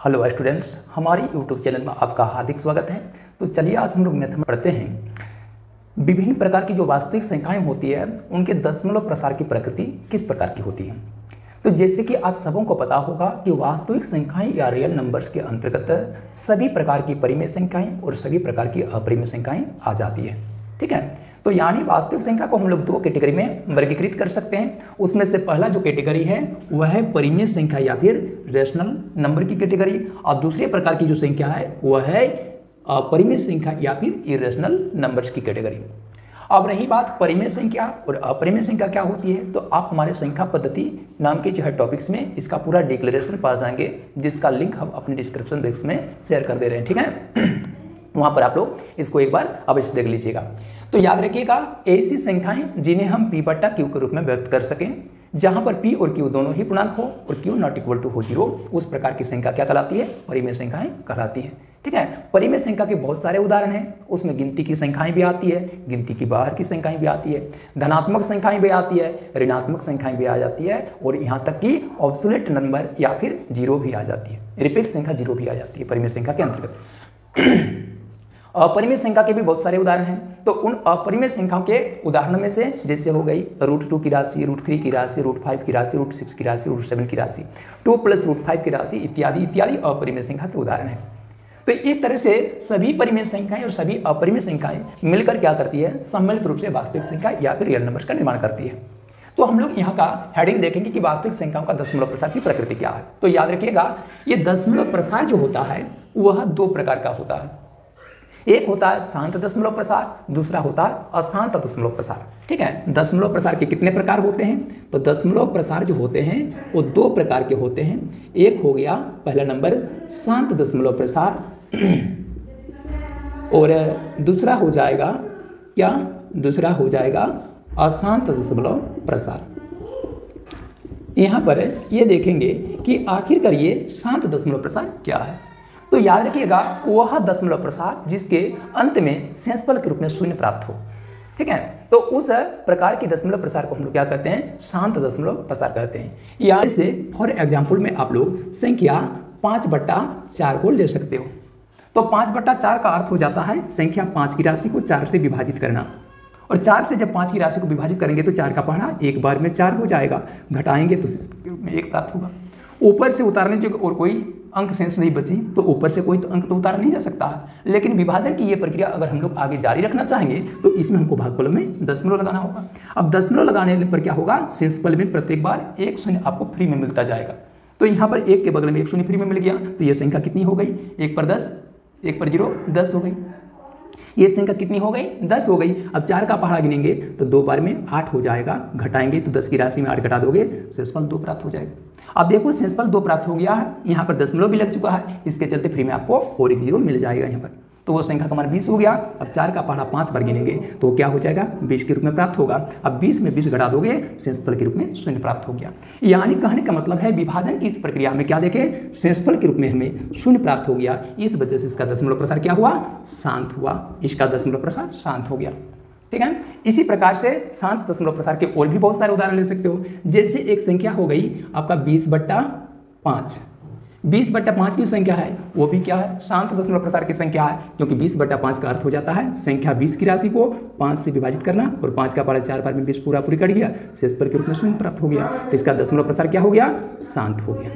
Hello students, हमारे YouTube channel में आपका हार्दिक स्वागत है। तो चलिए आज हम लोग मैथ में पढ़ते हैं विभिन्न प्रकार की जो वास्तविक संख्याएं होती है उनके दशमलव प्रसार की प्रकृति किस प्रकार की होती है। तो जैसे कि आप सबों को पता होगा कि वास्तविक संख्याएं या रियल नंबर्स के अंतर्गत सभी प्रकार की परिमेय संख्याएं और सभी प्रकार की अपरिमेय संख्याएं आ जाती है। ठीक है, तो यानी वास्तविक संख्या को हम लोग दो कैटेगरी में वर्गीकृत कर सकते हैं। उसमें से पहला जो कैटेगरी है वह है परिमेय संख्या या फिर रेशनल नंबर की कैटेगरी, और दूसरे प्रकार की जो संख्या है वह है अपरिमेय संख्या या फिर इरेशनल नंबर्स की कैटेगरी। अब रही बात परिमेय संख्या और अपरिमेय संख्या क्या होती है, तो आप हमारे संख्या पद्धति नाम के जो है टॉपिक्स में इसका पूरा डिक्लेरेशन पा जाएंगे, जिसका लिंक हम अपने डिस्क्रिप्शन बॉक्स में शेयर कर दे रहे हैं। ठीक है, वहां पर आप लोग इसको एक बार अवश्य देख लीजिएगा। तो याद रखिएगा, ऐसी संख्याएं जिन्हें हम p बटा q के रूप में व्यक्त कर सकें, जहां पर p और q दोनों ही पूर्णांक हो और q नॉट इक्वल टू हो 0, उस प्रकार की संख्या क्या कहलाती है, परिमेय संख्याएं कहलाती है। ठीक है, परिमेय संख्या के बहुत सारे उदाहरण हैं। उसमें गिनती की संख्याएं भी आती है, गिनती की बाहर की संख्याएं भी आती है, धनात्मक संख्याएं भी आती है, ऋणात्मक संख्याएं भी आ जाती है, और यहाँ तक कि ऑब्सोलेट नंबर या फिर जीरो भी आ जाती है, रिपीट संख्या जीरो भी आ जाती है परिमेय संख्या के अंतर्गत। अपरिमेय संख्या के भी बहुत सारे उदाहरण हैं। तो उन अपरिमेय संख्याओं के उदाहरणों में से जैसे हो गई √2 की राशि, √3 की राशि, √5 की राशि, √6 की राशि, √7 की राशि, 2 + √5 की राशि इत्यादि इत्यादि अपरिमेय संख्या के उदाहरण हैं। तो इस तरह से सभी परिमेय संख्याएं और सभी अपरिमेय संख्याएं मिलकर क्या करती है, सम्मिलित रूप से वास्तविक संख्या या फिर रियल नंबर्स का निर्माण करती है। तो हम लोग यहाँ का हेडिंग देखेंगे कि वास्तविक संख्याओं का दशमलव प्रसार की प्रकृति क्या है। तो याद रखिएगा, ये दशमलव प्रसार जो होता है वह दो प्रकार का होता है। एक होता है शांत दशमलव प्रसार, दूसरा होता है अशांत दशमलव प्रसार। ठीक है, दशमलव प्रसार के कितने प्रकार होते हैं, तो दशमलव प्रसार जो होते हैं वो दो प्रकार के होते हैं। एक हो गया पहला नंबर शांत दशमलव प्रसार, और दूसरा हो जाएगा क्या, दूसरा हो जाएगा अशांत दशमलव प्रसार। यहाँ पर ये देखेंगे कि आखिरकार ये शांत दशमलव प्रसार क्या है। तो याद रखिएगा, वह दशमलव प्रसार जिसके अंत में शेषफल के रूप में शून्य प्राप्त हो। ठीक है, तो उस प्रकार की दशमलव प्रसार को हम लोग क्या कहते हैं, शांत दशमलव प्रसार कहते हैं। या से फॉर एग्जाम्पल में आप लोग संख्या 5/4 को ले सकते हो। तो 5/4 का अर्थ हो जाता है संख्या 5 की राशि को 4 से विभाजित करना, और 4 से जब 5 की राशि को विभाजित करेंगे तो 4 का पहाड़ा एक बार में 4 हो जाएगा, घटाएंगे तो के रूप में 1 प्राप्त होगा। ऊपर से उतारने जो और कोई अंक शेष नहीं बची, तो ऊपर से कोई तो अंक तो उतारा नहीं जा सकता है। लेकिन विभाजन की ये प्रक्रिया अगर हम लोग आगे जारी रखना चाहेंगे तो इसमें हमको भागफल में दशमलव लगाना होगा। अब दशमलव लगाने पर क्या होगा, शेषफल में प्रत्येक बार एक शून्य आपको फ्री में मिलता जाएगा। तो यहाँ पर 1 के बगल में 1 शून्य फ्री में मिल गया, तो ये संख्या कितनी हो गई, 1 पर 10, 1 पर 0, 10 हो गई। ये संख्या कितनी हो गई, 10 हो गई। अब 4 का पहाड़ा गिनेंगे तो 2 बार में 8 हो जाएगा, घटाएंगे तो 10 की राशि में 8 घटा दोगे, शेषफल 2 प्राप्त हो जाएगा। अब देखो शेषफल 2 प्राप्त हो गया है, यहाँ पर दशमलव भी लग चुका है, इसके चलते फ्री में आपको और एक 0 मिल जाएगा यहाँ पर। तो वो संख्या का मान 20 हो गया। अब 4 का पहाड़ा 5 बार गिनेंगे तो क्या हो जाएगा, 20 के रूप में प्राप्त होगा। अब 20 में 20 घटा दोगे, शेषफल के रूप में शून्य प्राप्त हो गया। यानी कहने का मतलब है विभाजन की इस प्रक्रिया में क्या देखे, शेषफल के रूप में हमें शून्य प्राप्त हो गया। इस वजह से इसका दशमलव प्रसार क्या हुआ, शांत हुआ, इसका दशमलव प्रसार शांत हो गया। ठीक है, इसी प्रकार से शांत दशमलव प्रसार के और भी बहुत सारे उदाहरण ले सकते हो। जैसे एक संख्या हो गई आपका 20/5, 20/5 की संख्या है, वो भी क्या है, शांत दशमलव प्रसार की संख्या है, क्योंकि 20/5 का अर्थ हो जाता है संख्या 20 की राशि को 5 से विभाजित करना, और 5 का पहाड़ा 4 बार में 20 पूरा पूरी कट गया, शेषफल के रूप में शून्य प्राप्त हो गया। तो इसका दशमलव प्रसार क्या हो गया, शांत हो गया।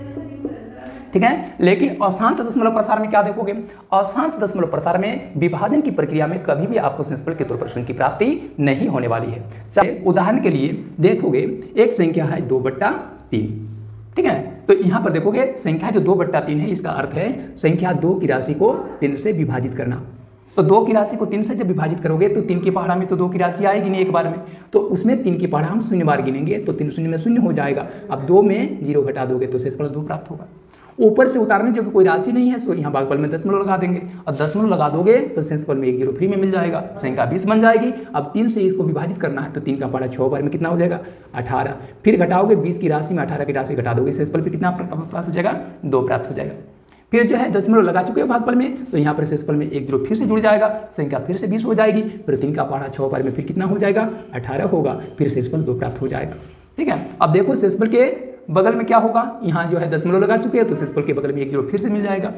ठीक है, लेकिन अशांत दशमलव प्रसार में क्या देखोगे, अशांत दशमलव प्रसार में विभाजन की प्रक्रिया में कभी भी आपको शेषफल के तौर पर शून्य की प्राप्ति नहीं होने वाली है। चलिए उदाहरण के लिए देखोगे, एक संख्या है 2/3। ठीक है, तो यहाँ पर देखोगे संख्या जो 2/3 है, इसका अर्थ है संख्या 2 की राशि को 3 से विभाजित करना। तो 2 की राशि को 3 से जब विभाजित करोगे तो 3 के पहाड़ा में तो 2 की राशि आएगी नहीं एक बार में, तो उसमें 3 के पहाड़ा हम शून्य बार गिनेंगे तो 3 शून्य में शून्य हो जाएगा। अब 2 में 0 घटा दोगे तो शेषफल 2 प्राप्त होगा। ऊपर से उतारने जो कि कोई राशि नहीं है, सो यहाँ भागफल में दशमलव लगा देंगे, और दशमलव लगा दोगे तो शेषफल में 1 0 फ्री में मिल जाएगा, संख्या 20 बन जाएगी। अब 3 से इसको विभाजित करना है तो 3 का पहाड़ा 6 बार में कितना हो जाएगा, 18। फिर घटाओगे 20 की राशि में 18 की राशि घटा दोगे, शेषफल पे कितना प्राप्त हो जाएगा, 2 प्राप्त हो जाएगा। फिर जो है दशमलव लगा चुके हो भागफल में, तो यहाँ पर शेषफल में 1 0 फिर से जुड़ जाएगा, संख्या फिर से 20 हो जाएगी। फिर 3 का पहाड़ा 6 बार में फिर कितना हो जाएगा, 18 होगा, फिर शेषफल 2 प्राप्त हो जाएगा। ठीक है, अब देखो शेषफल के बगल में क्या होगा, यहाँ जो है दशमलव लगा चुके हैं तो शेषफल के बगल में 1 जीरो फिर से मिल जाएगा।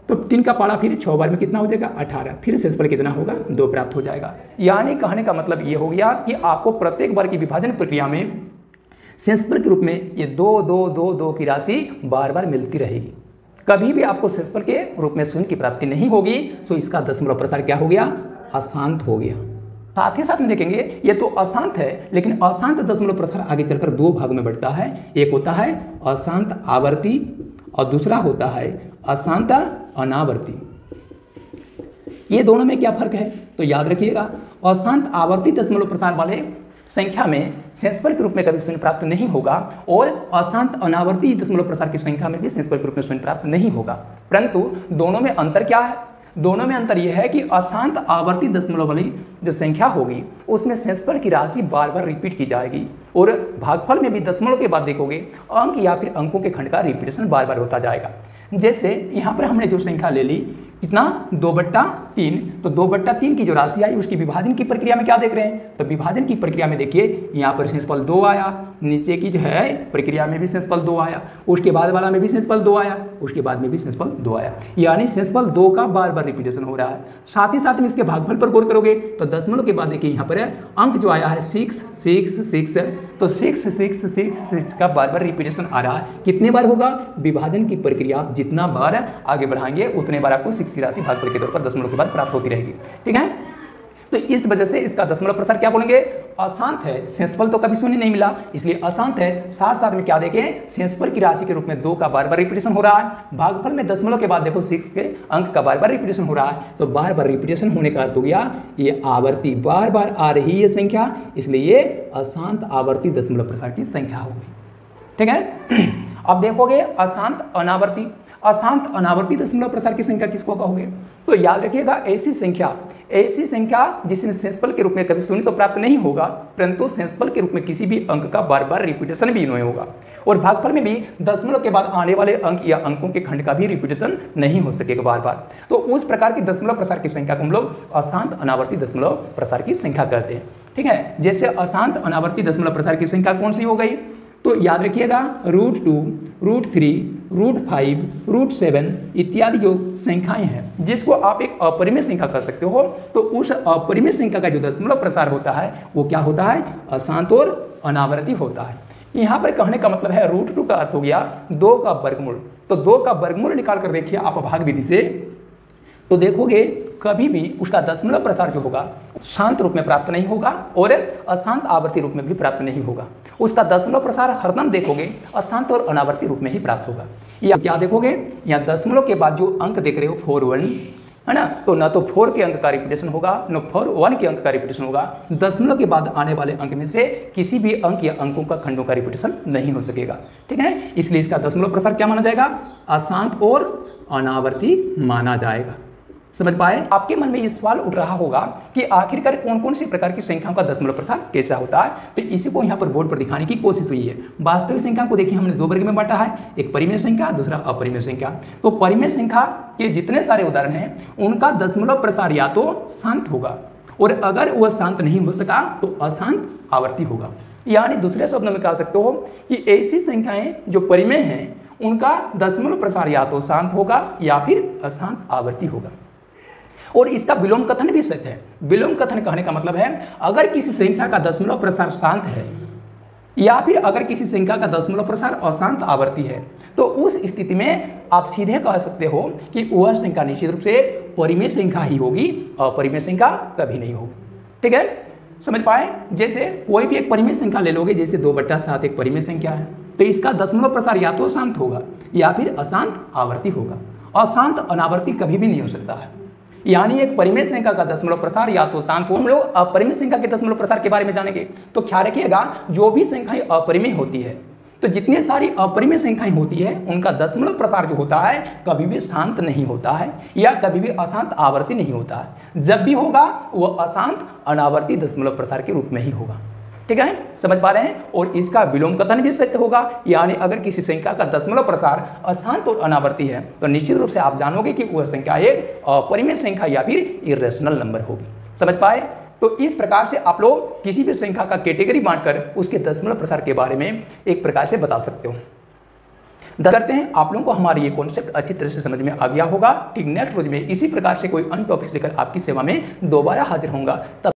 तो 3 का पारा फिर 6 बार में कितना हो जाएगा 18, फिर शेषफल कितना होगा 2 प्राप्त हो जाएगा। यानी कहने का मतलब ये हो गया कि आपको प्रत्येक बार की विभाजन प्रक्रिया में शेषफल के रूप में ये 2 2 2 2 की राशि बार बार मिलती रहेगी, कभी भी आपको शेषफल के रूप में शून्य की प्राप्ति नहीं होगी। सो इसका दशमलव प्रसार क्या हो गया, अशांत हो गया। साथ ही साथ में देखेंगे ये तो अशांत है, लेकिन अशांत दशमलव प्रसार आगे चलकर 2 भाग में बढ़ता है। एक होता है अशांत आवर्ती और दूसरा होता है अशांत अनावर्ती। ये दोनों में क्या फर्क है तो याद रखिएगा, अशांत आवर्ती दशमलव प्रसार वाले संख्या में शेषफल के रूप में कभी शून्य प्राप्त नहीं होगा और अशांत अनावर्ती दशमलव प्रसार की संख्या में भी शेषफल के रूप में शून्य प्राप्त नहीं होगा। परंतु दोनों में अंतर क्या है, दोनों में अंतर यह है कि अशांत आवर्ती दशमलव वाली जो संख्या होगी उसमें शेषफल की राशि बार बार रिपीट की जाएगी और भागफल में भी दशमलव के बाद देखोगे अंक या फिर अंकों के खंड का रिपीटेशन बार बार होता जाएगा। जैसे यहाँ पर हमने जो संख्या ले ली कितना 2/3, तो 2/3 की जो राशि आई उसकी विभाजन की प्रक्रिया में क्या देख रहे हैं, तो विभाजन की प्रक्रिया में देखिए यहाँ पर शेषफल 2 आया, नीचे की जो है प्रक्रिया में भी शेषफल 2 आया, उसके बाद वाला में भी शेषफल 2 आया, उसके बाद में भी शेषफल 2 आया, यानी शेषफल 2 का बार बार रिपीटेशन हो रहा है। साथ ही साथ में इसके भागफल पर गौर करोगे तो दशमलव के बाद देखिए यहाँ पर अंक जो आया है 6 6 6, तो 6 6 6 6 का बार बार रिपीटेशन आ रहा है। कितने बार होगा, विभाजन की प्रक्रिया आप जितना बार आगे बढ़ाएंगे उतने बार आपको 6 की राशि भागफल के तौर पर दशमलव के बाद प्राप्त होती रहेगी। ठीक है, तो इस वजह से इसका दशमलव प्रसार क्या बोलेंगे, अशांत है। शेषफल तो कभी शून्य नहीं मिला इसलिए अशांत है। साथ साथ में क्या देखें, शेषफल की राशि के रूप में 2 का बार बार रिपीटेशन हो रहा है, भागफल में दशमलव के बाद देखो 6 के अंक का बार बार रिपीटेशन हो रहा है। तो बार बार रिपीटेशन होने का अर्थ हो गया ये आवर्ती बार बार आ रही है संख्या, इसलिए ये अशांत आवर्ती दशमलव प्रसार की संख्या होगी। ठीक है, अब देखोगे अशांत अनावर्ती, अशांत अनावर्ती दशमलव प्रसार की संख्या किसको कहोगे, तो याद रखिएगा ऐसी संख्या जिसमें शेषफल के रूप में कभी शून्य तो प्राप्त नहीं होगा, परंतु शेषफल के रूप में किसी भी अंक का बार बार रिपीटेशन भी नहीं होगा और भागफल में भी दशमलव के बाद आने वाले अंक या अंकों के खंड का भी रिपीटेशन नहीं हो सकेगा बार बार। तो उस प्रकार की दशमलव प्रसार की संख्या को हम लोग अशांत अनावर्ती दशमलव प्रसार की संख्या कहते हैं। ठीक है, जैसे अशांत अनावर्ती दशमलव प्रसार की संख्या कौन सी हो गई, तो याद रखिएगा √2, √3, √5, √7 इत्यादि जो संख्याएं हैं जिसको आप एक अपरिमेय संख्या कर सकते हो, तो उस अपरिमेय संख्या का जो दशमलव प्रसार होता है वो क्या होता है, अशांत और अनावर्ती होता है। यहाँ पर कहने का मतलब है √2 का अर्थ हो गया 2 का वर्गमूल, तो 2 का वर्गमूल निकाल कर देखिए आप भाग विधि से, तो देखोगे कभी भी उसका दशमलव प्रसार जो होगा शांत रूप में प्राप्त नहीं होगा और अशांत आवर्ती रूप में भी प्राप्त नहीं होगा। उसका दशमलव प्रसार हरदम देखोगे अशांत और अनावर्ती रूप में ही प्राप्त होगा। या क्या देखोगे, यहाँ दशमलव के बाद जो अंक देख रहे हो 4 1 है ना, तो न तो 4 के अंक का रिपीटेशन होगा न 4 1 के अंक का रिपीटेशन होगा। दशमलव के बाद आने वाले अंक में से किसी भी अंक या अंकों का खंडों का रिपीटेशन नहीं हो सकेगा। ठीक है, इसलिए इसका दशमलव प्रसार क्या माना जाएगा, अशांत और अनावर्ती माना जाएगा। समझ पाए, आपके मन में ये सवाल उठ रहा होगा कि आखिरकार कौन कौन सी प्रकार की संख्याओं का दशमलव प्रसार कैसा होता है, तो इसी को यहाँ पर बोर्ड पर दिखाने की कोशिश हुई है। वास्तविक संख्या को देखिए हमने 2 वर्ग में बांटा है, एक परिमेय संख्या दूसरा अपरिमेय संख्या। तो परिमेय संख्या के जितने सारे उदाहरण हैं उनका दशमलव प्रसार या तो शांत होगा और अगर वह शांत नहीं हो सका तो अशांत आवर्ती होगा। यानी दूसरे शब्दों में कह सकते हो कि ऐसी संख्याएं जो परिमेय हैं उनका दशमलव प्रसार या तो शांत होगा या फिर अशांत आवर्ती होगा। और इसका विलोम कथन भी सत्य है। विलोम कथन कहने का मतलब है अगर किसी संख्या का दशमलव प्रसार शांत है या फिर अगर किसी संख्या का दशमलव प्रसार अशांत आवर्ती है तो उस स्थिति में आप सीधे कह सकते हो कि वह संख्या निश्चित रूप से परिमेय संख्या ही होगी, अपरिमेय संख्या कभी नहीं होगी। ठीक है, समझ पाए। जैसे कोई भी एक परिमेय संख्या ले लोगे, जैसे 2/7 एक परिमेय संख्या है, तो इसका दशमलव प्रसार या तो शांत होगा या फिर अशांत आवर्ती होगा। अशांत अनावर्ती कभी भी नहीं हो सकता है। यानी एक परिमेय संख्या का दशमलव प्रसार या तो शांत हो। हम लोग अपरिमेय संख्या के दशमलव प्रसार के बारे में जानेंगे, तो ख्याल रखिएगा जो भी संख्याएं अपरिमेय होती है, तो जितनी सारी अपरिमेय संख्याएं होती है उनका दशमलव प्रसार जो होता है कभी भी शांत नहीं होता है या कभी भी अशांत आवर्ती नहीं होता है। जब भी होगा वह अशांत अनावर्ती दशमलव प्रसार के रूप में ही होगा। ठीक है, समझ पा रहे हैं। और इसका विलोम कथन भी सत्य होगा, यानी अगर किसी संख्या का दशमलव प्रसार अशांत और अनावर्ती है तो निश्चित रूप से आप जानोगे कि वह संख्या एक अपरिमेय संख्या या फिर इरेशनल नंबर होगी। समझ पाए। तो इस प्रकार से आप लोग किसी भी संख्या का कैटेगरी बांटकर उसके दशमलव प्रसार के बारे में एक प्रकार से बता सकते हो। करते हैं आप लोगों को हमारा ये कॉन्सेप्ट अच्छी तरह से समझ में आ गया होगा। ठीक नेक्स्ट रोज में इसी प्रकार से कोई अन्य टॉपिक लेकर आपकी सेवा में दोबारा हाजिर होऊंगा। तब